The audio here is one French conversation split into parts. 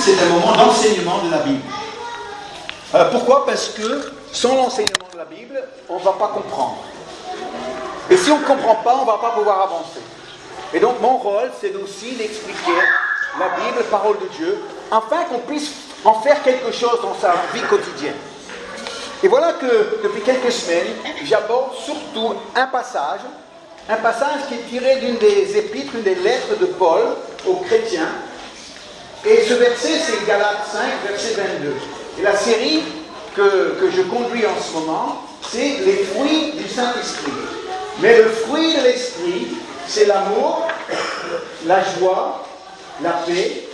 c'est un moment d'enseignement de la Bible. Pourquoi? Parce que sans l'enseignement de la Bible, on ne va pas comprendre. Et si on ne comprend pas, on ne va pas pouvoir avancer. Et donc mon rôle, c'est aussi d'expliquer la Bible, parole de Dieu, afin qu'on puisse en faire quelque chose dans sa vie quotidienne. Et voilà que depuis quelques semaines, j'aborde surtout un passage qui est tiré d'une des épîtres, une des lettres de Paul aux chrétiens. Et ce verset, c'est Galates 5, verset 22. Et la série que je conduis en ce moment, c'est les fruits du Saint-Esprit. Mais le fruit de l'Esprit, c'est l'amour, la joie, la paix,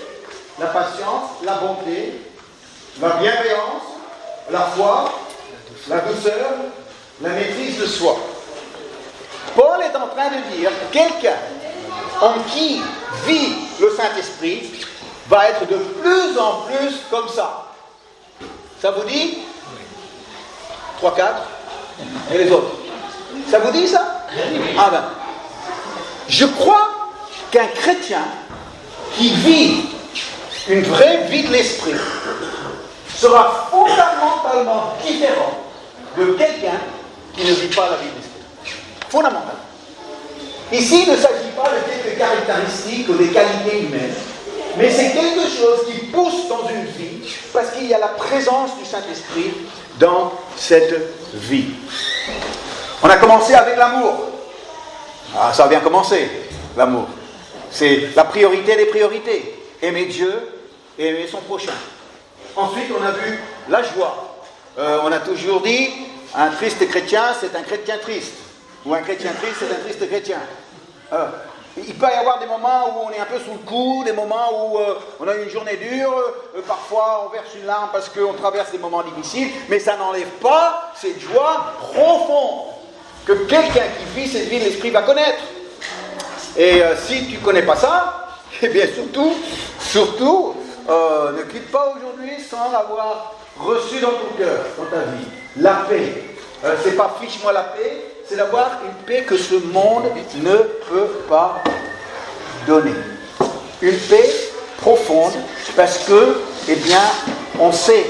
la patience, la bonté, la bienveillance, la foi, la douceur, la maîtrise de soi. Paul est en train de dire que quelqu'un en qui vit le Saint-Esprit va être de plus en plus comme ça. Ça vous dit? 3, 4. Et les autres? Ça vous dit ça? Ah ben. Je crois qu'un chrétien qui vit une vraie vie de l'esprit sera fondamentalement différent de quelqu'un qui ne vit pas la vie de l'esprit. Fondamentalement. Ici, il ne s'agit pas de quelques caractéristiques ou des qualités humaines, mais c'est quelque chose qui pousse dans une vie parce qu'il y a la présence du Saint-Esprit dans cette vie. On a commencé avec l'amour. Ah, ça a bien commencé, l'amour. C'est la priorité des priorités. Aimer Dieu et aimer son prochain. Ensuite, on a vu la joie. On a toujours dit, un triste chrétien, c'est un chrétien triste. Ou un chrétien triste, c'est un triste chrétien. Il peut y avoir des moments où on est un peu sous le coup, des moments où on a une journée dure, parfois on verse une larme parce qu'on traverse des moments difficiles, mais ça n'enlève pas cette joie profonde que quelqu'un qui vit cette vie de l'esprit va connaître. Et si tu ne connais pas ça, eh bien surtout, ne quitte pas aujourd'hui sans l'avoir reçu dans ton cœur, dans ta vie. La paix. C'est pas fiche-moi la paix, c'est d'avoir une paix que ce monde ne peut pas donner. Une paix profonde, parce que, eh bien, on sait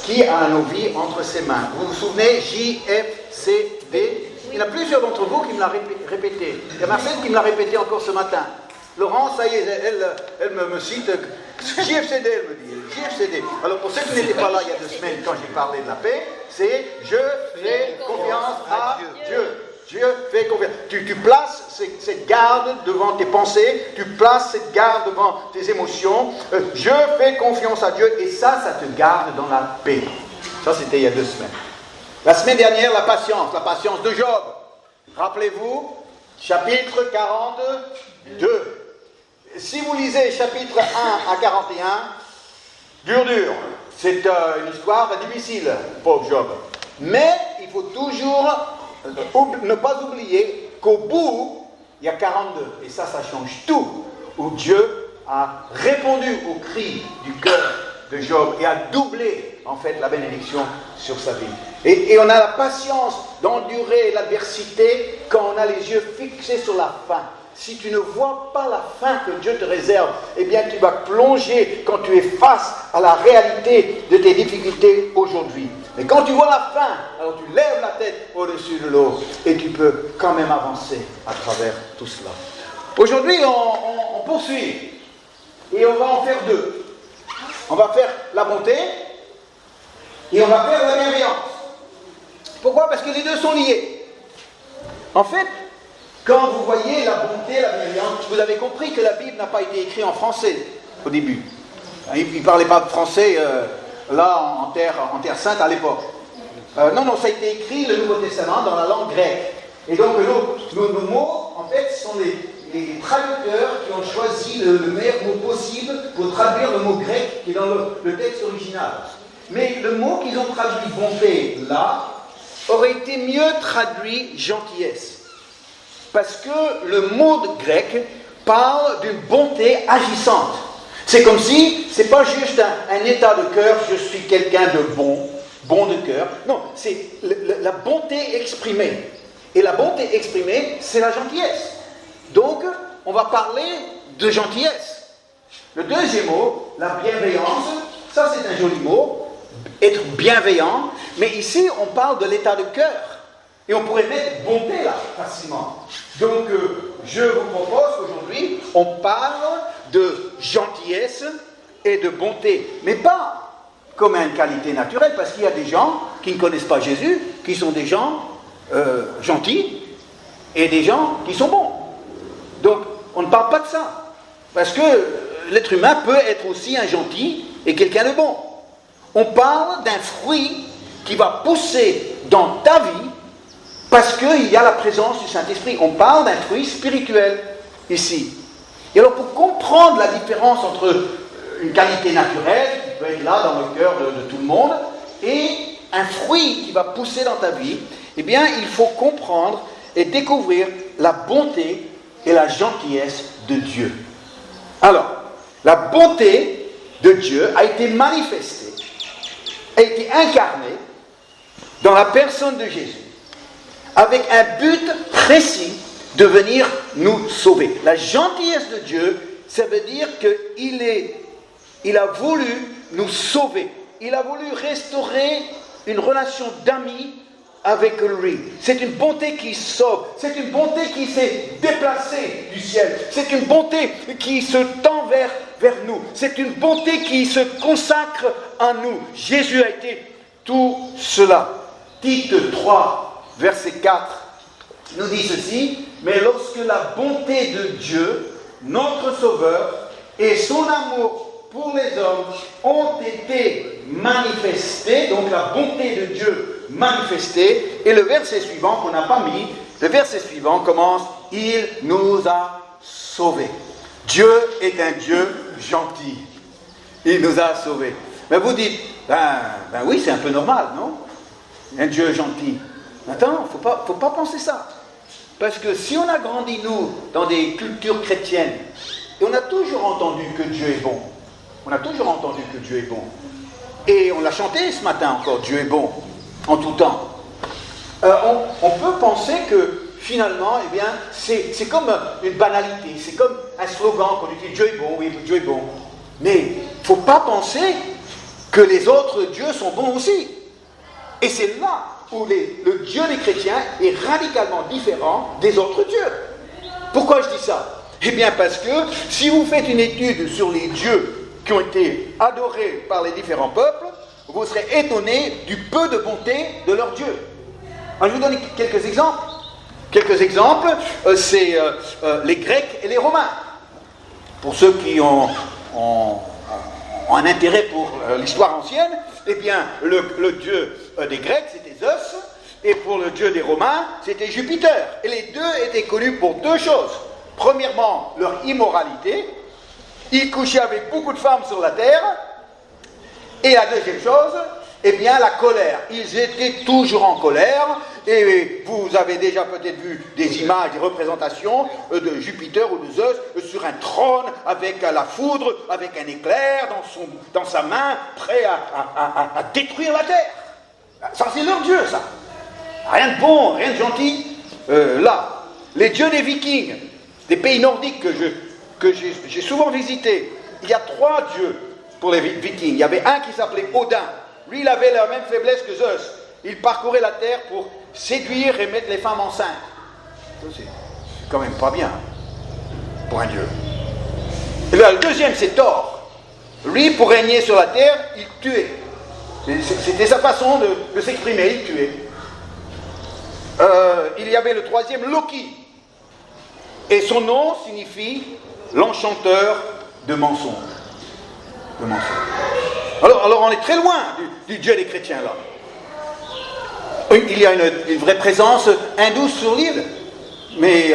qui a nos vies entre ses mains. Vous vous souvenez, JFCD? Il y en a plusieurs d'entre vous qui me l'ont répété. Il y a Marcel qui me l'a répété encore ce matin. Laurent, ça y est, elle me cite. JFCD, elle me dit. JFCD. Alors pour ceux qui n'étaient pas là il y a 2 semaines quand j'ai parlé de la paix, c'est je fais confiance à Dieu. Dieu fait confiance. Tu places cette garde devant tes pensées, tu places cette garde devant tes émotions. Je fais confiance à Dieu et ça te garde dans la paix. Ça c'était il y a 2 semaines. La semaine dernière, la patience de Job. Rappelez-vous, chapitre 42. Si vous lisez chapitre 1 à 41, dur, c'est une histoire difficile, pauvre Job. Mais il faut toujours ne pas oublier qu'au bout, il y a 42. Et ça change tout. Où Dieu a répondu au cri du cœur de Job et a doublé, en fait, la bénédiction sur sa vie. Et on a la patience d'endurer l'adversité quand on a les yeux fixés sur la fin. Si tu ne vois pas la fin que Dieu te réserve, eh bien tu vas plonger quand tu es face à la réalité de tes difficultés aujourd'hui. Mais quand tu vois la fin, alors tu lèves la tête au-dessus de l'eau et tu peux quand même avancer à travers tout cela. Aujourd'hui, on poursuit et on va en faire 2. On va faire la bonté et on va faire la bienveillance. Pourquoi? Parce que les 2 sont liés. En fait, quand vous voyez la bonté, la bienveillance, vous avez compris que la Bible n'a pas été écrite en français au début. Il ne parlait pas de français là en terre sainte à l'époque. Non, ça a été écrit, le Nouveau Testament, dans la langue grecque. Et donc nos mots, en fait, sont les traducteurs qui ont choisi le meilleur mot possible pour traduire le mot grec qui est dans le texte original. Mais le mot qu'ils ont traduit bonté là aurait été mieux traduit gentillesse. Parce que le mot grec parle d'une bonté agissante. C'est comme si, c'est pas juste un état de cœur, je suis quelqu'un de bon de cœur. Non, c'est la bonté exprimée. Et la bonté exprimée, c'est la gentillesse. Donc, on va parler de gentillesse. Le deuxième mot, la bienveillance, ça c'est un joli mot, être bienveillant, mais ici on parle de l'état de cœur. Et on pourrait mettre bonté là, facilement. Donc, je vous propose qu'aujourd'hui, on parle de gentillesse et de bonté. Mais pas comme une qualité naturelle, parce qu'il y a des gens qui ne connaissent pas Jésus, qui sont des gens gentils, et des gens qui sont bons. Donc, on ne parle pas de ça. Parce que l'être humain peut être aussi un gentil et quelqu'un de bon. On parle d'un fruit qui va pousser dans ta vie, parce qu'il y a la présence du Saint-Esprit. On parle d'un fruit spirituel ici. Et alors pour comprendre la différence entre une qualité naturelle, qui peut être là dans le cœur de tout le monde, et un fruit qui va pousser dans ta vie, eh bien il faut comprendre et découvrir la bonté et la gentillesse de Dieu. Alors, la bonté de Dieu a été manifestée, a été incarnée dans la personne de Jésus, avec un but précis de venir nous sauver. La gentillesse de Dieu, ça veut dire qu'il a voulu nous sauver. Il a voulu restaurer une relation d'amis avec lui. C'est une bonté qui sauve. C'est une bonté qui s'est déplacée du ciel. C'est une bonté qui se tend vers nous. C'est une bonté qui se consacre à nous. Jésus a été tout cela. Tite 3. Verset 4 nous dit ceci: mais lorsque la bonté de Dieu, notre Sauveur, et son amour pour les hommes ont été manifestés, donc la bonté de Dieu manifestée, et le verset suivant qu'on n'a pas mis, le verset suivant commence: il nous a sauvés. Dieu est un Dieu gentil. Il nous a sauvés. Mais vous dites, ben oui, c'est un peu normal, non? Un Dieu gentil. Attends, faut pas penser ça. Parce que si on a grandi, nous, dans des cultures chrétiennes, et on a toujours entendu que Dieu est bon. On a toujours entendu que Dieu est bon. Et on l'a chanté ce matin encore, Dieu est bon, en tout temps. On peut penser que, finalement, eh bien, c'est comme une banalité, c'est comme un slogan qu'on utilise, Dieu est bon, oui, Dieu est bon. Mais il ne faut pas penser que les autres dieux sont bons aussi. Et c'est là où le Dieu des chrétiens est radicalement différent des autres dieux. Pourquoi je dis ça? Eh bien parce que si vous faites une étude sur les dieux qui ont été adorés par les différents peuples, vous serez étonné du peu de bonté de leurs dieux. Alors, je vais vous donner quelques exemples. Quelques exemples, c'est les Grecs et les Romains. Pour ceux qui ont un intérêt pour l'histoire ancienne, eh bien, le dieu des Grecs, c'était Zeus, et pour le dieu des Romains, c'était Jupiter. Et les deux étaient connus pour deux choses. Premièrement, leur immoralité. Ils couchaient avec beaucoup de femmes sur la terre. Et la deuxième chose, eh bien, la colère. Ils étaient toujours en colère. Et vous avez déjà peut-être vu des images, des représentations de Jupiter ou de Zeus sur un trône avec la foudre, avec un éclair dans sa main, prêt à détruire la terre. Ça, c'est leur dieu, ça. Rien de bon, rien de gentil. Là, les dieux des Vikings, des pays nordiques que j'ai souvent visités, il y a 3 dieux pour les Vikings. Il y avait un qui s'appelait Odin. Lui, il avait la même faiblesse que Zeus. Il parcourait la terre pour séduire et mettre les femmes enceintes. Ça, c'est quand même pas bien pour un dieu. Et là, le deuxième, c'est Thor. Lui, pour régner sur la terre, il tuait. C'était sa façon de s'exprimer, il tuait. Il y avait le troisième, Loki. Et son nom signifie l'enchanteur de mensonges. Alors on est très loin du Dieu des chrétiens là. Il y a une vraie présence hindoue sur l'île, mais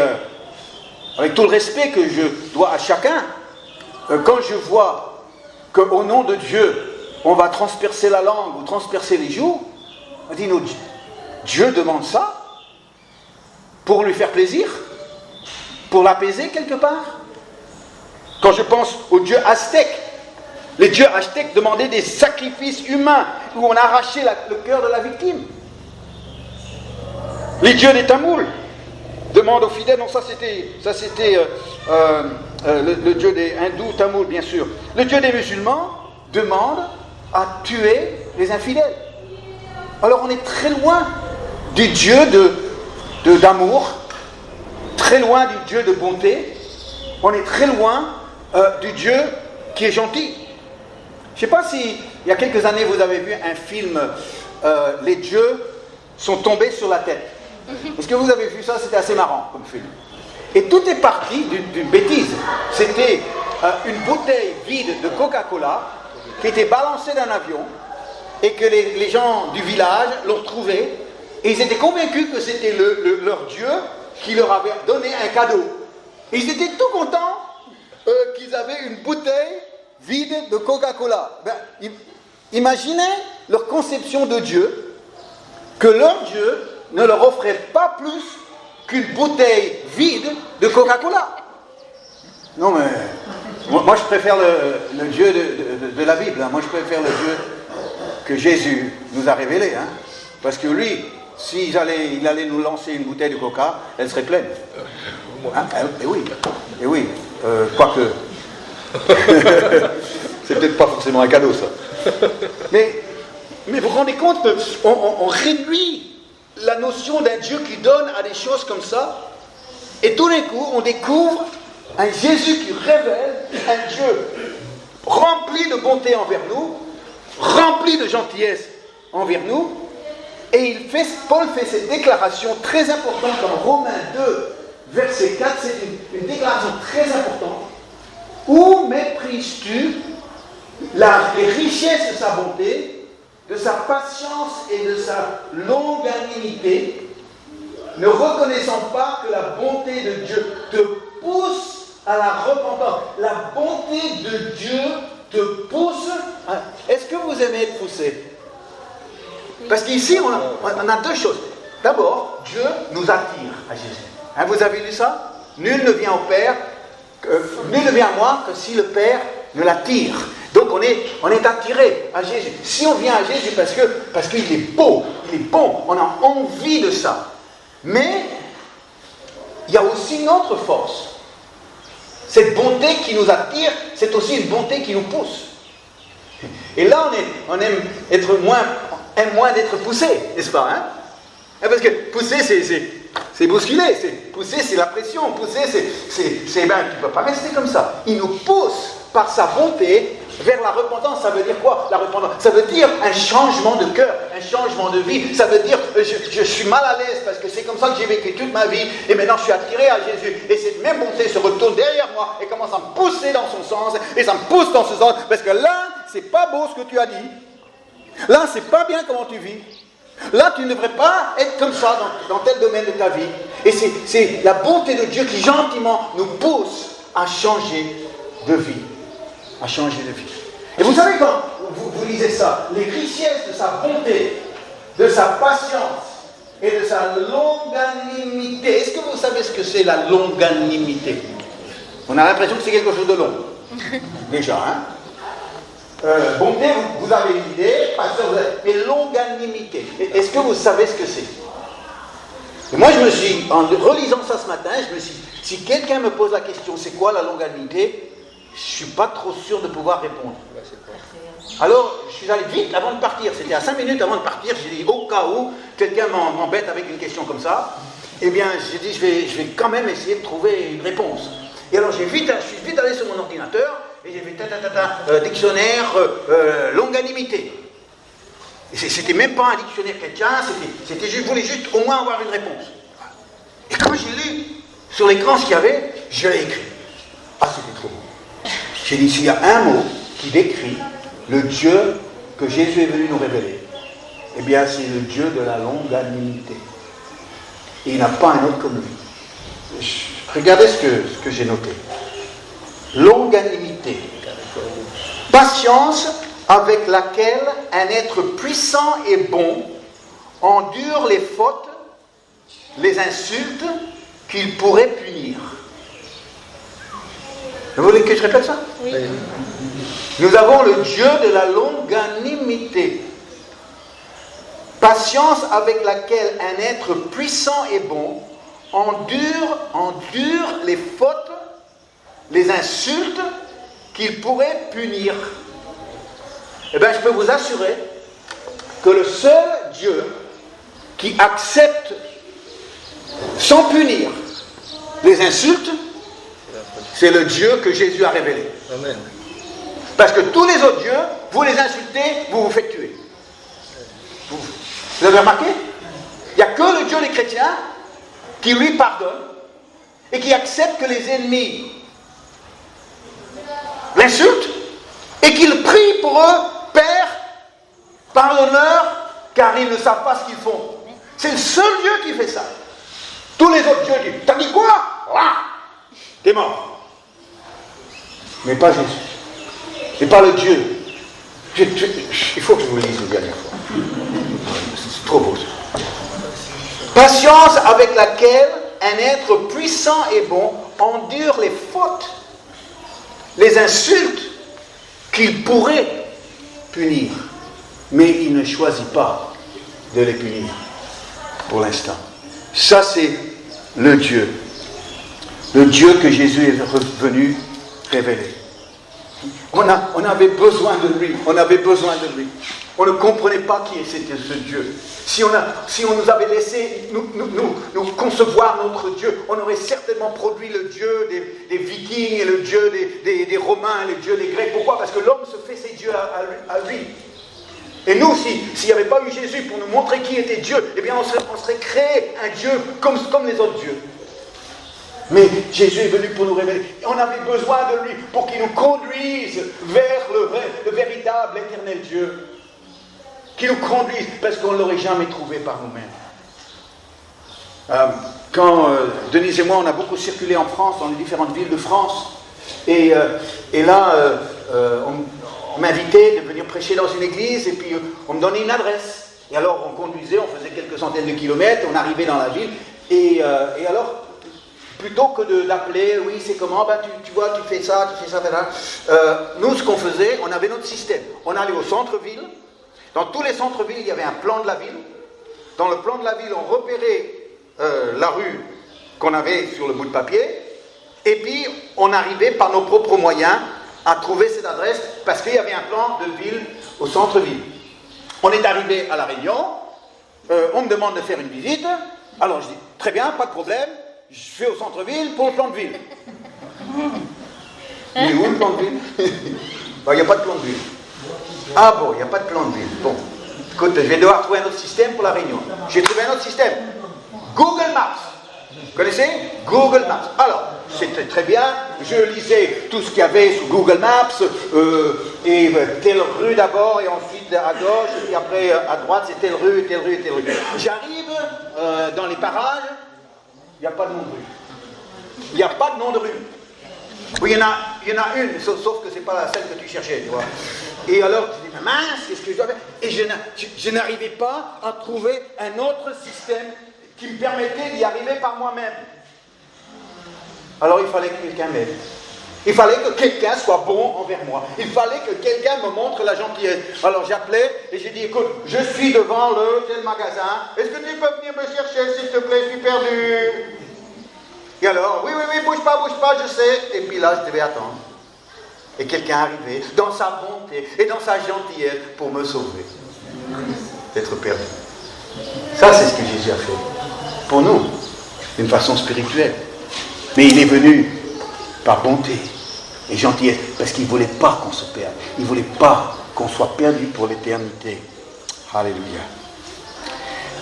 avec tout le respect que je dois à chacun, quand je vois qu'au nom de Dieu, on va transpercer la langue ou transpercer les joues, on dit, non, Dieu demande ça pour lui faire plaisir, pour l'apaiser quelque part. Quand je pense aux dieux aztèques, les dieux aztèques demandaient des sacrifices humains où on arrachait le cœur de la victime. Les dieux des Tamouls demande aux fidèles. Non, ça c'était le Dieu des hindous, tamouls, bien sûr. Le Dieu des musulmans demande à tuer les infidèles. Alors on est très loin du Dieu d'amour, très loin du Dieu de bonté. On est très loin du Dieu qui est gentil. Je ne sais pas si, il y a quelques années, vous avez vu un film, les dieux sont tombés sur la tête. Est-ce que vous avez vu ça? C'était assez marrant comme film. Et tout est parti d'une bêtise. C'était une bouteille vide de Coca-Cola qui était balancée d'un avion et que les gens du village l'ont trouvée et ils étaient convaincus que c'était leur Dieu qui leur avait donné un cadeau. Et ils étaient tout contents qu'ils avaient une bouteille vide de Coca-Cola. Imaginez leur conception de Dieu, que leur Dieu ne leur offrait pas plus qu'une bouteille vide de Coca-Cola. Non mais, moi je préfère le Dieu de la Bible, hein. Moi je préfère le Dieu que Jésus nous a révélé, hein. Parce que lui, s'il allait nous lancer une bouteille de Coca, elle serait pleine. Hein? Et oui, quoique, c'est peut-être pas forcément un cadeau ça. Mais vous vous rendez compte qu'on réduit la notion d'un Dieu qui donne à des choses comme ça, et tout d'un coup on découvre un Jésus qui révèle un Dieu rempli de bonté envers nous, rempli de gentillesse envers nous, et Paul fait cette déclaration très importante dans Romains 2, verset 4, c'est une déclaration très importante. Où méprises-tu les richesses de sa bonté, de sa patience et de sa longanimité, ne reconnaissant pas que la bonté de Dieu te pousse à la repentance. La bonté de Dieu te pousse. Est-ce que vous aimez être poussé? Parce qu'ici, on a deux choses. D'abord, Dieu nous attire à Jésus. Hein, vous avez lu ça? Nul ne vient au Père, nul ne vient à moi que si le Père ne l'attire. Donc on est attiré à Jésus. Si on vient à Jésus parce qu'il est beau, il est bon, on a envie de ça. Mais il y a aussi une autre force. Cette bonté qui nous attire, c'est aussi une bonté qui nous pousse. Et là, on aime moins d'être poussé, n'est-ce pas, hein? Parce que pousser, c'est bousculer. Pousser, c'est la pression. Pousser, tu ne peux pas rester comme ça. Il nous pousse par sa bonté vers la repentance. Ça veut dire quoi, la repentance? Ça veut dire un changement de cœur, un changement de vie. Ça veut dire je suis mal à l'aise parce que c'est comme ça que j'ai vécu toute ma vie et maintenant je suis attiré à Jésus. Et cette même bonté se retourne derrière moi et commence à me pousser dans son sens. Et ça me pousse dans ce sens parce que là, c'est pas beau ce que tu as dit. Là, c'est pas bien comment tu vis. Là, tu ne devrais pas être comme ça dans tel domaine de ta vie. Et c'est la bonté de Dieu qui gentiment nous pousse à changer de vie. À changer de vie. Et vous savez, quand vous lisez ça, les richesses de sa bonté, de sa patience et de sa longanimité. Est-ce que vous savez ce que c'est la longanimité? On a l'impression que c'est quelque chose de long. Déjà, hein? Bonté, vous avez une idée, pasteur, mais longanimité. Est-ce que vous savez ce que c'est? Et moi, en relisant ça ce matin, je me suis dit, si quelqu'un me pose la question, c'est quoi la longanimité? Je ne suis pas trop sûr de pouvoir répondre. Alors, je suis allé vite avant de partir. C'était à 5 minutes avant de partir. J'ai dit, au cas où quelqu'un m'embête avec une question comme ça, eh bien, j'ai dit, je vais quand même essayer de trouver une réponse. Et alors, je suis vite allé sur mon ordinateur, et j'ai fait dictionnaire longanimité. Et c'était même pas un dictionnaire chrétien, je voulais juste au moins avoir une réponse. Et quand j'ai lu sur l'écran ce qu'il y avait, je l'ai écrit. Ah, c'était trop beau. J'ai dit, s'il y a un mot qui décrit le Dieu que Jésus est venu nous révéler, eh bien c'est le Dieu de la longanimité. Et il n'a pas un autre comme lui. Regardez ce que j'ai noté. Longanimité. Patience avec laquelle un être puissant et bon endure les fautes, les insultes qu'il pourrait punir. Vous voulez que je répète ça? Oui. Nous avons le Dieu de la longanimité. Patience avec laquelle un être puissant et bon endure les fautes, les insultes qu'il pourrait punir. Eh bien, je peux vous assurer que le seul Dieu qui accepte sans punir les insultes, c'est le Dieu que Jésus a révélé. Amen. Parce que tous les autres dieux, vous les insultez, vous vous faites tuer. Vous avez remarqué? Il n'y a que le Dieu des chrétiens qui lui pardonne et qui accepte que les ennemis l'insultent et qu'il prie pour eux, Père, pardonne-leur, car ils ne savent pas ce qu'ils font. C'est le seul Dieu qui fait ça. Tous les autres dieux disent, t'as dit quoi? Voilà, t'es mort. Mais pas Jésus. Et pas le Dieu. Il faut que je vous le dise une dernière fois. C'est trop beau ça. Patience avec laquelle un être puissant et bon endure les fautes, les insultes qu'il pourrait punir. Mais il ne choisit pas de les punir pour l'instant. Ça, c'est le Dieu que Jésus est venu révéler. On avait besoin de lui, on ne comprenait pas qui c'était ce Dieu. Si on nous avait laissé nous concevoir notre Dieu, on aurait certainement produit le Dieu des Vikings et le Dieu des Romains et le Dieu des Grecs. Pourquoi? Parce que l'homme se fait ses dieux à lui. Et nous, s'il n'y avait pas eu Jésus pour nous montrer qui était Dieu, eh bien on serait créé un Dieu comme les autres dieux. Mais Jésus est venu pour nous révéler. On avait besoin de lui pour qu'il nous conduise vers le véritable, éternel Dieu. Qu'il nous conduise, parce qu'on ne l'aurait jamais trouvé par nous-mêmes. Quand Denise et moi, on a beaucoup circulé en France, dans les différentes villes de France, et là, on m'invitait de venir prêcher dans une église, et puis on me donnait une adresse. Et alors, on conduisait, on faisait quelques centaines de kilomètres, on arrivait dans la ville, et alors, plutôt que d'appeler, oui, c'est comment, ben, tu vois, tu fais ça, nous, ce qu'on faisait, on avait notre système. On allait au centre-ville. Dans tous les centres-villes, il y avait un plan de la ville. Dans le plan de la ville, on repérait la rue qu'on avait sur le bout de papier. Et puis, on arrivait par nos propres moyens à trouver cette adresse parce qu'il y avait un plan de ville au centre-ville. On est arrivé à La Réunion. On me demande de faire une visite. Alors, je dis, très bien, pas de problème. Je vais au centre-ville pour le plan de ville. Mais où le plan de ville? Il n'y a pas de plan de ville. Ah bon, il n'y a pas de plan de ville. Bon, écoute, je vais devoir trouver un autre système pour La Réunion. J'ai trouvé un autre système. Google Maps. Vous connaissez? Google Maps. Alors, c'était très bien. Je lisais tout ce qu'il y avait sur Google Maps. Et telle rue d'abord, et ensuite à gauche, et puis après à droite, c'est telle rue, telle rue, telle rue. J'arrive dans les parages. Il n'y a pas de nom de rue. Il n'y a pas de nom de rue. Oui, il y en a une, sauf que ce n'est pas celle que tu cherchais, tu vois. Et alors, je dis, mais mince, qu'est-ce que je dois faire? Et je n'arrivais pas à trouver un autre système qui me permettait d'y arriver par moi-même. Alors, il fallait que quelqu'un m'aide. Il fallait que quelqu'un soit bon envers moi. Il fallait que quelqu'un me montre la gentillesse. Alors, j'appelais et j'ai dit, écoute, je suis devant le tel magasin. Est-ce que tu peux venir me chercher, s'il te plaît, je suis perdu. Et alors, oui, bouge pas, je sais. Et puis là, je devais attendre. Et quelqu'un arrivait dans sa bonté et dans sa gentillesse pour me sauver d'être perdu. Ça, c'est ce que Jésus a fait pour nous, d'une façon spirituelle. Mais il est venu par bonté et gentillesse, parce qu'il ne voulait pas qu'on se perde. Il ne voulait pas qu'on soit perdu pour l'éternité. Alléluia.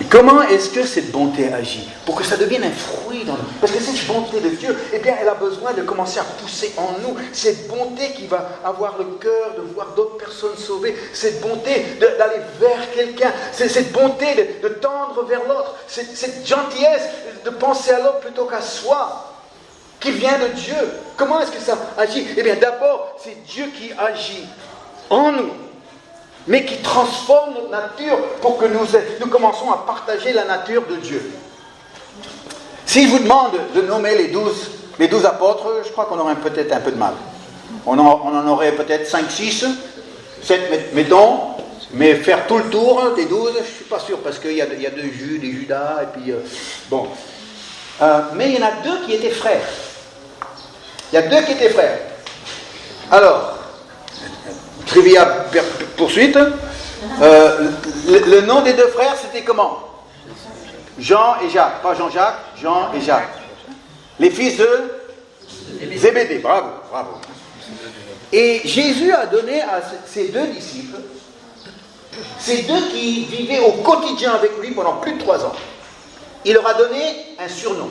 Et comment est-ce que cette bonté agit? Pour que ça devienne un fruit dans nous. Parce que cette bonté de Dieu, eh bien, elle a besoin de commencer à pousser en nous. Cette bonté qui va avoir le cœur de voir d'autres personnes sauvées. Cette bonté d'aller vers quelqu'un. Cette bonté de tendre vers l'autre. Cette gentillesse de penser à l'autre plutôt qu'à soi. Qui vient de Dieu. Comment est-ce que ça agit? Eh bien, d'abord, c'est Dieu qui agit en nous, mais qui transforme notre nature pour que nous commençons à partager la nature de Dieu. Si je vous demande de nommer les 12 apôtres, je crois qu'on aurait peut-être un peu de mal. On en aurait peut-être 5, 6, 7, mettons, mais faire tout le tour des 12, je ne suis pas sûr, parce qu'il y a des Judas, et puis, bon. Mais il y en a deux qui étaient frères. Il y a deux qui étaient frères. Alors, trivia poursuite. Le nom des deux frères, c'était comment? Jean et Jacques. Pas Jean-Jacques, Jean et Jacques. Les fils de Zébédée. Bravo, bravo. Et Jésus a donné à ces deux disciples, ces deux qui vivaient au quotidien avec lui pendant plus de 3 ans, il leur a donné un surnom.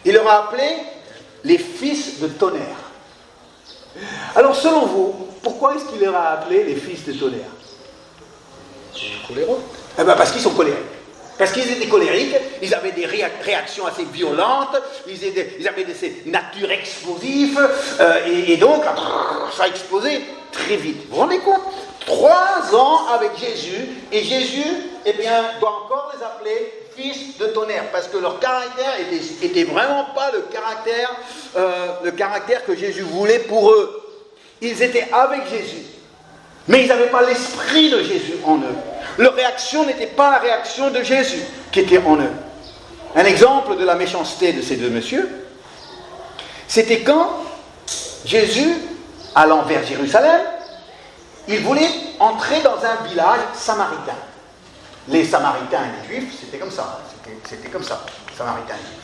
Il leur a appelé les fils de tonnerre. Alors selon vous, pourquoi est-ce qu'il leur a appelé les fils de tonnerre? Coléreux. Eh bien parce qu'ils sont colériques. Parce qu'ils étaient colériques, ils avaient des réactions assez violentes, ils avaient des natures explosives, et donc ça a explosé très vite. Vous vous rendez compte? 3 ans avec Jésus, et Jésus, eh bien, doit encore les appeler fils de tonnerre, parce que leur caractère était vraiment pas le caractère que Jésus voulait pour eux. Ils étaient avec Jésus, mais ils n'avaient pas l'esprit de Jésus en eux. Leur réaction n'était pas la réaction de Jésus qui était en eux. Un exemple de la méchanceté de ces deux messieurs, c'était quand Jésus, allant vers Jérusalem, il voulait entrer dans un village samaritain. Les Samaritains et les Juifs, c'était comme ça. C'était comme ça, Samaritains et Juifs.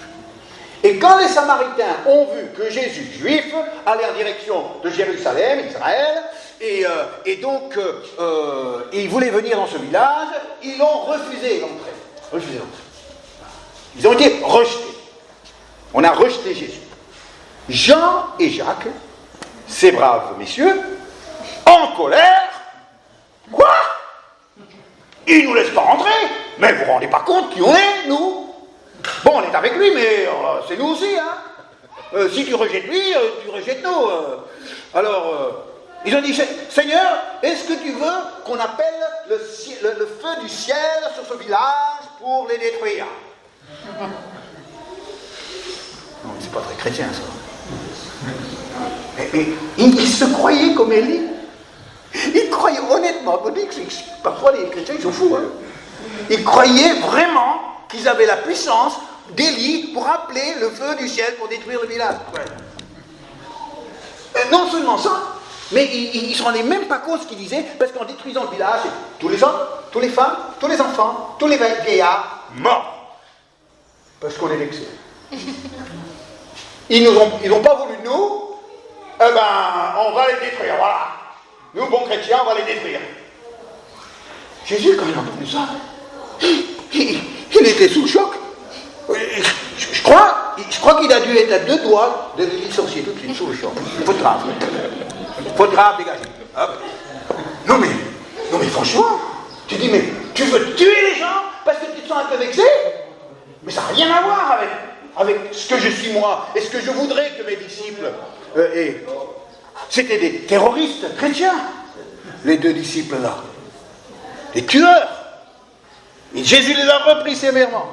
Et quand les Samaritains ont vu que Jésus, juif, allait en direction de Jérusalem, Israël, et donc ils voulaient venir dans ce village, ils ont refusé l'entrée. Ils ont été rejetés. On a rejeté Jésus. Jean et Jacques, ces braves messieurs, en colère, quoi? Il ne nous laisse pas rentrer. Mais vous ne vous rendez pas compte qui on est, nous? Bon, on est avec lui, mais c'est nous aussi, hein. Si tu rejettes lui, tu rejettes nous. Alors, ils ont dit, Seigneur, est-ce que tu veux qu'on appelle le feu du ciel sur ce village pour les détruire? Non, c'est pas très chrétien, ça. Mais ils se croyaient comme Élie. Ils croyaient honnêtement, vous dites que parfois les chrétiens ils sont fous, hein. Ils croyaient vraiment qu'ils avaient la puissance d'Élie pour appeler le feu du ciel pour détruire le village. Ouais. Non seulement ça, mais ils ne se rendaient même pas compte de ce qu'ils disaient, parce qu'en détruisant le village, tous les hommes, toutes les femmes, tous les enfants, tous les vieillards, morts. Parce qu'on est vexés. Ils n'ont pas voulu de nous, eh ben, on va les détruire, voilà. Nous, bons chrétiens, on va les détruire. Jésus, quand il a entendu ça, il était sous le choc. Je crois qu'il a dû être à 2 doigts de licencier tout de suite, sous le choc. Faute grave, dégagez. Hop. Non mais franchement, tu dis, mais tu veux tuer les gens parce que tu te sens un peu vexé? Mais ça n'a rien à voir avec ce que je suis moi et ce que je voudrais que mes disciples aient. C'était des terroristes chrétiens, les 2 disciples-là. Des tueurs. Et Jésus les a repris sévèrement.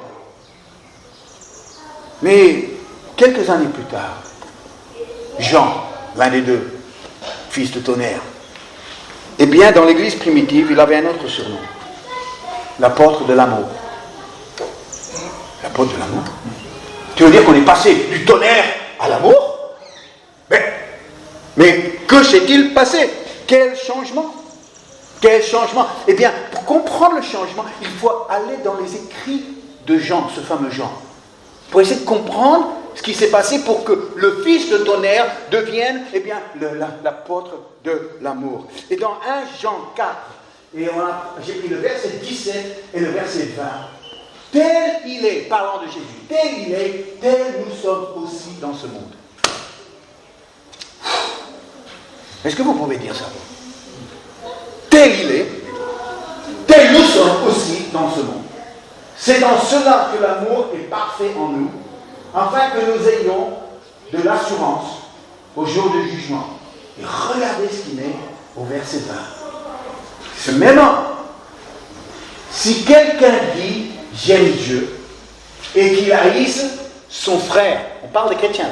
Mais quelques années plus tard, Jean, l'un des 2, fils de tonnerre, eh bien, dans l'église primitive, il avait un autre surnom. L'apôtre de l'amour. L'apôtre de l'amour. Tu veux dire qu'on est passé du tonnerre à l'amour? Mais que s'est-il passé? Quel changement? Quel changement? Eh bien, pour comprendre le changement, il faut aller dans les écrits de Jean, ce fameux Jean, pour essayer de comprendre ce qui s'est passé pour que le fils de tonnerre devienne, eh bien, l'apôtre de l'amour. Et dans 1 Jean 4, j'ai pris le verset 17 et le verset 20. Tel il est, parlant de Jésus, tel il est, tel nous sommes aussi dans ce monde. Est-ce que vous pouvez dire ça? Tel il est, tel nous sommes aussi dans ce monde. C'est dans cela que l'amour est parfait en nous, afin que nous ayons de l'assurance au jour du jugement. Et regardez ce qu'il met au verset 20. C'est maintenant. Si quelqu'un dit « j'aime Dieu » et qu'il haïsse son frère, on parle des chrétiens,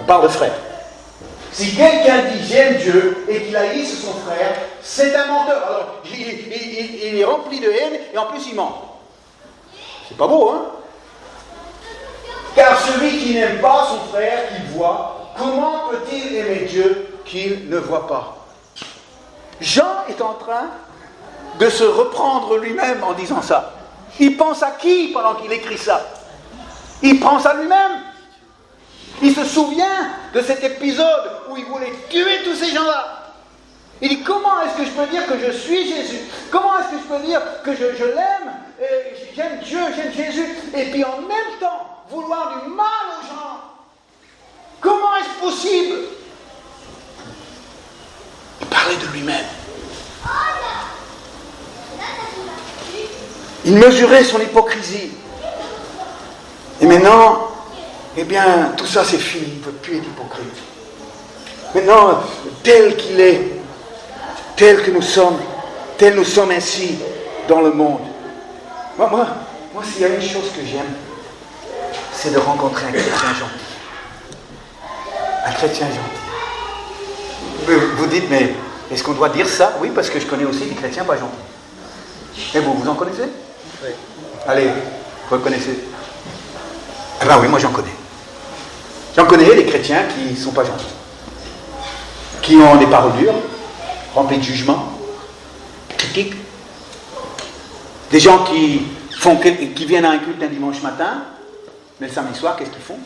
on parle de frères. Si quelqu'un dit « j'aime Dieu » et qu'il haïsse son frère, c'est un menteur. Alors, il est rempli de haine et en plus il ment. C'est pas beau, hein? celui qui n'aime pas son frère qu'il voit, comment peut-il aimer Dieu qu'il ne voit pas? Jean est en train de se reprendre lui-même en disant ça. Il pense à qui pendant qu'il écrit ça? Il pense à lui-même. Il se souvient de cet épisode où il voulait tuer tous ces gens-là. Il dit, comment est-ce que je peux dire que je suis Jésus? Comment est-ce que je peux dire que je l'aime? J'aime Dieu, j'aime Jésus. Et puis en même temps, vouloir du mal aux gens. Comment est-ce possible? Il parlait de lui-même. Il mesurait son hypocrisie. Et maintenant, eh bien, tout ça c'est fini. Il ne veut plus être hypocrite. Maintenant, tel qu'il est, tel nous sommes ainsi dans le monde. Moi, s'il y a une chose que j'aime, c'est de rencontrer un chrétien gentil. Un chrétien gentil. Vous dites, mais est-ce qu'on doit dire ça? Oui, parce que je connais aussi des chrétiens pas gentils. Et vous en connaissez? Oui. Allez, vous connaissez? Ah ben oui, moi j'en connais. J'en connais des chrétiens qui ne sont pas gentils. Qui ont des paroles dures, remplies de jugement, critiques. Des gens qui viennent à un culte un dimanche matin, mais le samedi soir, qu'est-ce qu'ils font?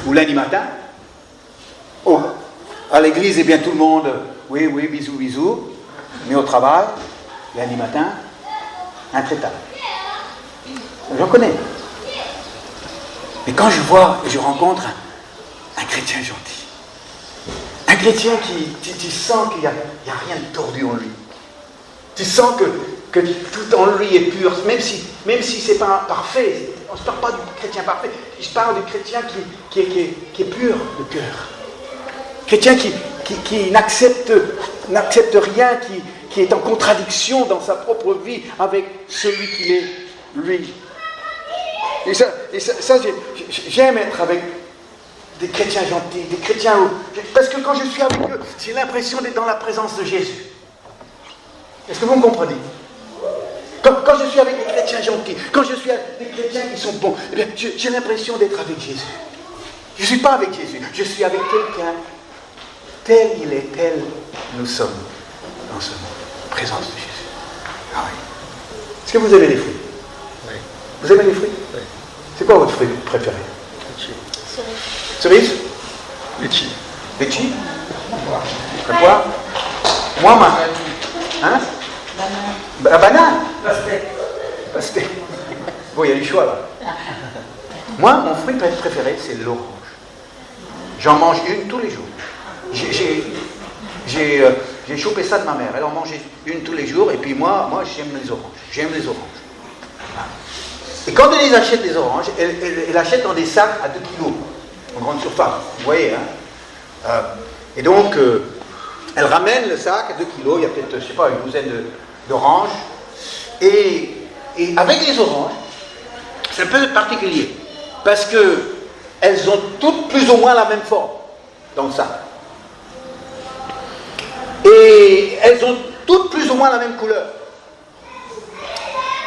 Ou lundi matin? Oh, à l'église, eh bien tout le monde, oui, bisous, mais au travail, lundi matin, intraitable. J'en connais. Mais quand je rencontre un chrétien gentil, un chrétien qui tu sens qu'il n'y a rien de tordu en lui, tu sens que tout en lui est pur, même si c'est pas parfait, on ne se parle pas du chrétien parfait, je parle du chrétien qui est pur de cœur. Chrétien qui n'accepte rien, qui est en contradiction dans sa propre vie avec celui qu'il est, lui. Et ça j'aime être avec des chrétiens gentils, des chrétiens parce que quand je suis avec eux, j'ai l'impression d'être dans la présence de Jésus. Est-ce que vous me comprenez? Quand je suis avec des chrétiens gentils, quand je suis avec des chrétiens qui sont bons, eh bien, j'ai l'impression d'être avec Jésus. Je ne suis pas avec Jésus, je suis avec quelqu'un tel il est, tel nous sommes dans ce monde, présence de Jésus. Ah oui. Est-ce que vous aimez les fruits? Oui. Vous aimez les fruits? Oui. C'est quoi votre fruit préféré? Cerise? Litchi. Litchi? Quoi? Moi, hein? La banane? Pastèque. Bon, il y a du choix là. Moi, mon fruit préféré, c'est l'orange. J'en mange une tous les jours. J'ai chopé ça de ma mère. Elle en mangeait une tous les jours. Et puis moi j'aime les oranges. J'aime les oranges. Et quand elle les achète, les oranges, elle achète dans des sacs à 2 kilos, en grande surface. Vous voyez, hein? Et donc, elle ramène le sac à 2 kilos. Il y a peut-être, je sais pas, une douzaine d'oranges. Et avec les oranges, c'est un peu particulier. Parce qu'elles ont toutes plus ou moins la même forme dans le sac. Et elles ont toutes plus ou moins la même couleur.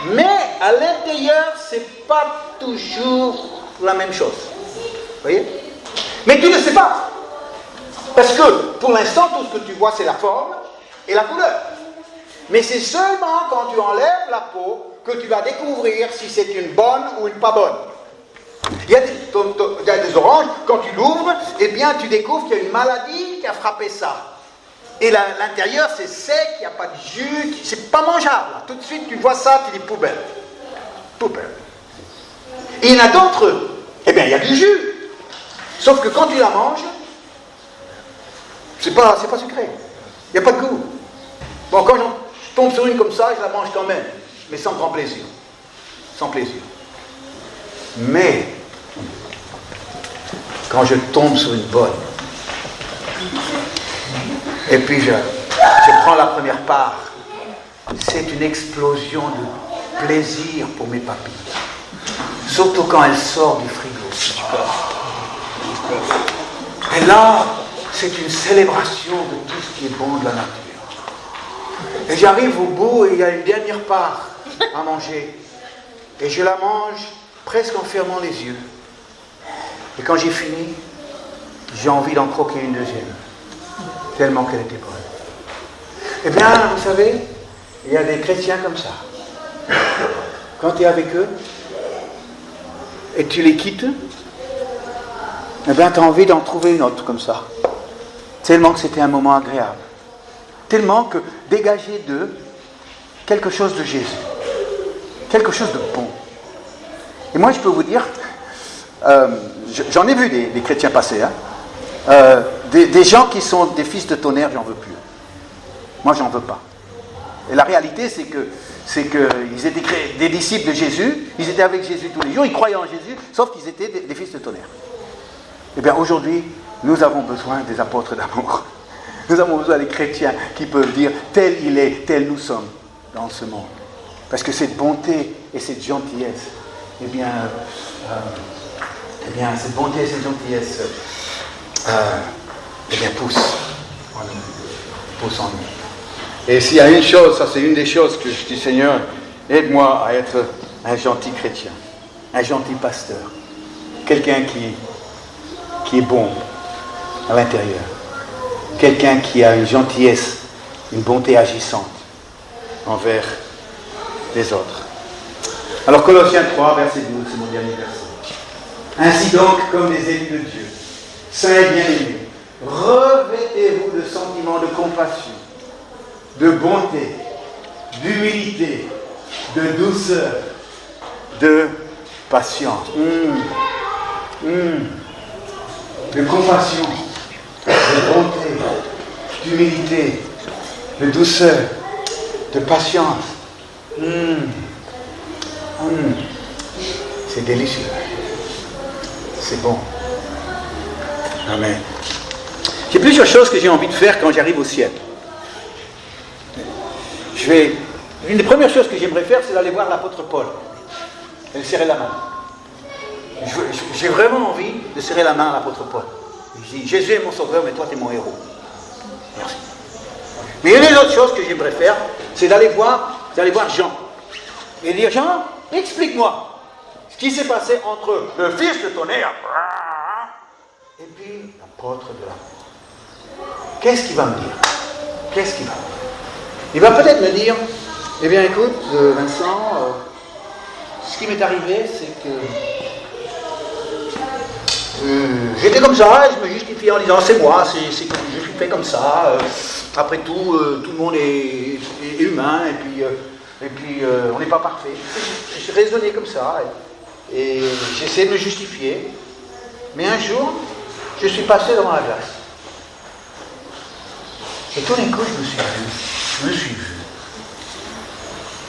Mais à l'intérieur, c'est pas toujours la même chose. Vous voyez? Mais tu ne sais pas. Parce que pour l'instant, tout ce que tu vois, c'est la forme et la couleur. Mais c'est seulement quand tu enlèves la peau que tu vas découvrir si c'est une bonne ou une pas bonne. Il y a des oranges, quand tu l'ouvres, eh bien tu découvres qu'il y a une maladie qui a frappé ça. Et l'intérieur c'est sec, il n'y a pas de jus, c'est pas mangeable. Tout de suite tu vois ça, tu dis poubelle. Poubelle. Et il y en a d'autres, eh bien il y a du jus. Sauf que quand tu la manges, c'est pas sucré. Il n'y a pas de goût. Bon, quand je tombe sur une comme ça, je la mange quand même, mais sans grand plaisir. Sans plaisir. Mais, quand je tombe sur une bonne, et puis je prends la première part, c'est une explosion de plaisir pour mes papilles. Surtout quand elle sort du frigo. Et là, c'est une célébration de tout ce qui est bon de la nature. Et j'arrive au bout et il y a une dernière part à manger. Et je la mange presque en fermant les yeux. Et quand j'ai fini, j'ai envie d'en croquer une deuxième. Tellement qu'elle était bonne. Eh bien, vous savez, il y a des chrétiens comme ça. Quand tu es avec eux, et tu les quittes, eh bien, tu as envie d'en trouver une autre comme ça. Tellement que c'était un moment agréable. Tellement que dégager d'eux quelque chose de Jésus. Quelque chose de bon. Et moi, je peux vous dire, j'en ai vu des chrétiens passer, hein, des gens qui sont des fils de tonnerre, j'en veux plus. Moi, j'en veux pas. Et la réalité, c'est qu'ils étaient des disciples de Jésus, ils étaient avec Jésus tous les jours, ils croyaient en Jésus, sauf qu'ils étaient des fils de tonnerre. Eh bien, aujourd'hui, nous avons besoin des apôtres d'amour. Nous avons besoin des chrétiens qui peuvent dire tel il est, tel nous sommes dans ce monde. Parce que cette bonté et cette gentillesse, eh bien cette bonté et cette gentillesse, poussent en nous. Et s'il y a une chose, ça c'est une des choses que je dis, Seigneur, aide-moi à être un gentil chrétien, un gentil pasteur, quelqu'un qui est bon à l'intérieur, quelqu'un qui a une gentillesse, une bonté agissante envers les autres. Alors Colossiens 3, verset 12, c'est mon dernier verset. Ainsi donc, comme des élus de Dieu, saints et bien-aimés, revêtez-vous de sentiments de compassion, de bonté, d'humilité, de douceur, de patience. De compassion, de bonté, d'humilité, de douceur, de patience. C'est délicieux. C'est bon. Amen. J'ai plusieurs choses que j'ai envie de faire quand j'arrive au ciel. Une des premières choses que j'aimerais faire, c'est d'aller voir l'apôtre Paul et lui serrer la main. J'ai vraiment envie de serrer la main à l'apôtre Paul. Je dis, Jésus est mon sauveur, mais toi tu es mon héros. Merci. Mais une des autres choses que j'aimerais faire, c'est d'aller voir Jean. Et dire, Jean, explique-moi ce qui s'est passé entre le fils de tonnerre et puis l'apôtre de l'amour. Qu'est-ce qu'il va me dire? Il va peut-être me dire, eh bien écoute, Vincent, ce qui m'est arrivé, c'est que j'étais comme ça, et je me justifiais en disant, c'est moi, je suis fait comme ça, après tout, tout le monde est humain, et puis on n'est pas parfait. J'ai raisonné comme ça, et j'essaie de me justifier, mais un jour, je suis passé devant la glace. Et tout d'un coup, je me suis vu.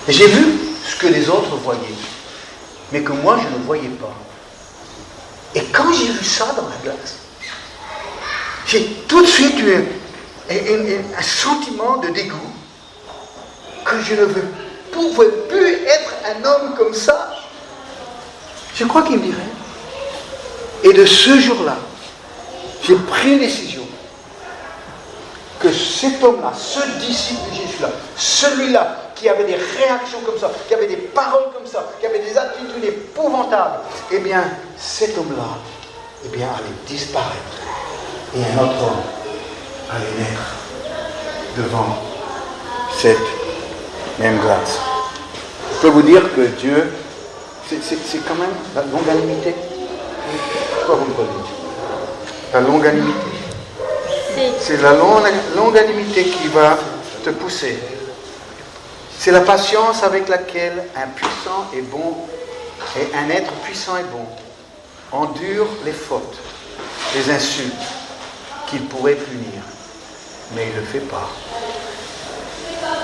Et j'ai vu ce que les autres voyaient, mais que moi, je ne voyais pas. Et quand j'ai vu ça dans la glace, j'ai tout de suite eu un sentiment de dégoût, que je ne pouvais plus être un homme comme ça. Je crois qu'il me dirait. Et de ce jour-là, j'ai pris une décision que cet homme-là, ce disciple de Jésus-là, celui-là qui avait des réactions comme ça, qui avait des paroles comme ça, qui avait des attitudes épouvantables, eh bien, cet homme-là, eh bien, allait disparaître. Et un autre homme allait naître devant cette même glace. Je peux vous dire que Dieu, c'est quand même la longanimité. Pourquoi vous me dites la longanimité. C'est la longanimité qui va te pousser. C'est la patience avec laquelle un puissant est bon et un être puissant et bon endure les fautes, les insultes qu'il pourrait punir. Mais il ne le fait pas.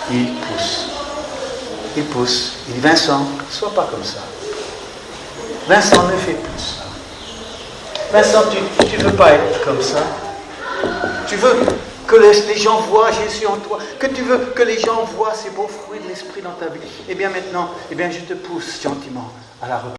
Il pousse. Il pousse. Il dit, Vincent, sois pas comme ça. Vincent, ne fais plus ça. Vincent, tu ne veux pas être comme ça. Tu veux que les gens voient Jésus en toi, que tu veux que les gens voient ces beaux fruits de l'esprit dans ta vie. Eh bien maintenant, je te pousse gentiment à la repentance.